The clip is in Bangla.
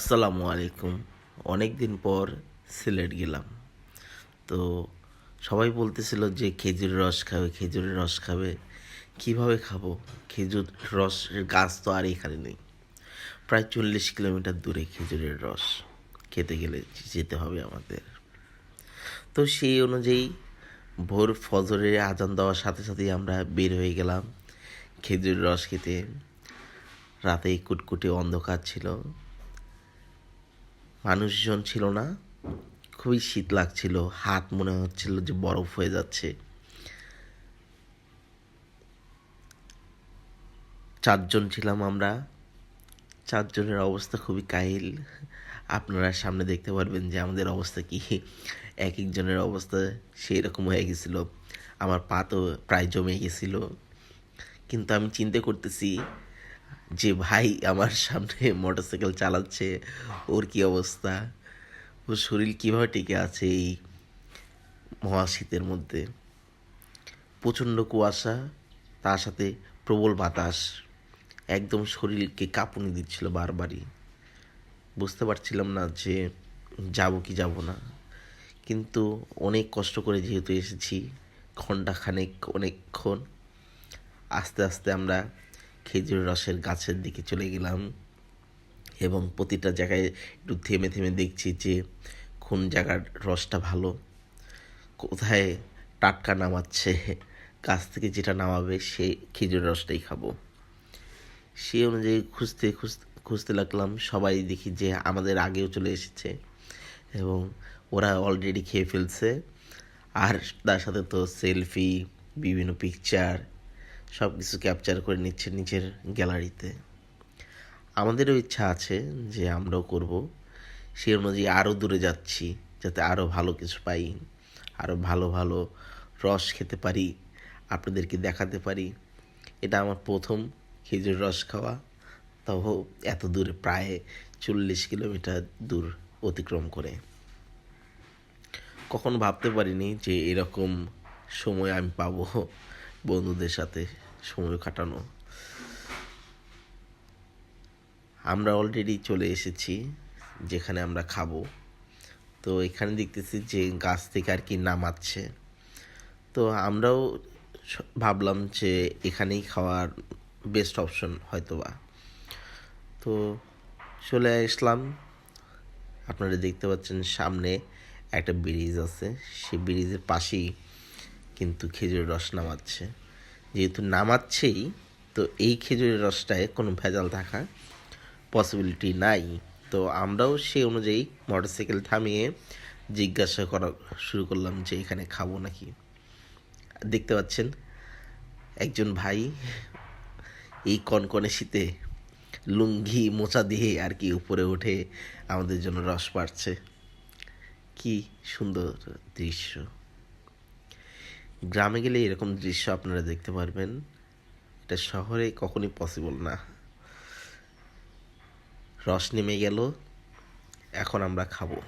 আসসালামু আলাইকুম। অনেক দিন পর সিলেট গেলাম। তো সবাই বলতেছিল যে খেজুরের রস খাবে, খেজুরের রস খাবে। কিভাবে খাবো? খেজুর রসের গাছ তো আর এখানে নেই। প্রায় 40 কিলোমিটার দূরে খেজুরের রস খেতে গেলে যেতে হবে আমাদের। তো সেই অনুযায়ী ভোর ফজরের আজান দেওয়ার সাথে সাথেই আমরা বের হয়ে গেলাম খেজুরের রস খেতে। রাতে কুটকুটে অন্ধকার ছিল, মানুষজন ছিল না, খুবই শীত লাগছিল, হাত মনে হচ্ছিল যে বরফ হয়ে যাচ্ছে। 4 জন ছিলাম আমরা। 4 জনের অবস্থা খুবই কাহিল। আপনারা সামনে দেখতে পারবেন যে আমাদের অবস্থা কি। এক একজনের অবস্থা সেই রকম হয়ে গেছিল। আমার পা তো প্রায় জমে গেছিল। কিন্তু আমি চিন্তা করতেছি যে ভাই আমার সামনে মোটরসাইকেল চালাচ্ছে, ওর কি অবস্থা, ওর শরীর কীভাবে টিকে আছে এই মহাশীতের মধ্যে। প্রচণ্ড কুয়াশা, তার সাথে প্রবল বাতাস, একদম শরীরকে কাঁপুনি দিচ্ছিল বারবারই। বুঝতে পারছিলাম না যে যাব কি যাব না। কিন্তু অনেক কষ্ট করে যেহেতু এসেছি, ঘন্টাখানেক অনেকক্ষণ, আস্তে আস্তে আমরা খেজুর রসের গাছের দিকে চলে গেলাম এবং প্রতিটা জায়গায় একটু থেমে থেমে দেখছি যে কোন জায়গার রসটা ভালো, কোথায় টাটকা নামাচ্ছে, গাছ থেকে যেটা নামাবে সেই খেজুর রসটাই খাবো। সেই অনুযায়ী খুঁজতে খুঁজতে খুঁজতে লাগলাম। সবাই দেখি যে আমাদের আগেও চলে এসেছে এবং ওরা অলরেডি খেয়ে ফেলছে। আর তার সাথে তো সেলফি, বিভিন্ন পিকচার সব কিছু ক্যাপচার করে নিচ্ছে নিচের গ্যালারিতে। আমাদেরও ইচ্ছা আছে যে আমরাও করব। সেই অনুযায়ী আরও দূরে যাচ্ছি যাতে আরও ভালো কিছু পাই, আরও ভালো ভালো রস খেতে পারি, আপনাদেরকে দেখাতে পারি। এটা আমার প্রথম খেজুর রস খাওয়া, তাও এত দূরে, প্রায় 40 কিলোমিটার দূর অতিক্রম করে। কখনো ভাবতে পারিনি যে এরকম সময় আমি পাবো বন্ধুদের সাথে সময় কাটানো। আমরা অলরেডি চলে এসেছি যেখানে আমরা খাবো। তো এখানে দেখতেছি যে গাছ থেকে আর কি নামাচ্ছে। তো আমরাও ভাবলাম যে এখানেই খাওয়ার বেস্ট অপশন হয়তোবা। তো চলে আসলাম। আপনারা দেখতে পাচ্ছেন সামনে একটা ব্রিজ আছে, সেই ব্রিজের পাশেই কিন্তু খেজুরের রস নামাচ্ছে। যেহেতু নামাচ্ছেই, তো এই খেজুরের রসটায় কোনো ভেজাল থাকা পসিবিলিটি নাই। তো আমরাও সেই অনুযায়ী মোটরসাইকেল থামিয়ে জিজ্ঞাসা করা শুরু করলাম যে এখানে খাবো নাকি। দেখতে পাচ্ছেন একজন ভাই এই কনকনে শীতে লুঙ্গি মোচা দিয়ে আর কি উপরে উঠে আমাদের জন্য রস পাড়ছে। কি সুন্দর দৃশ্য! গ্রামে গেলে এরকম দৃশ্য আপনারা দেখতে পারবেন, এটা শহরে কখনই পসিবল না। রস নেমে গেল, এখন আমরা খাবো।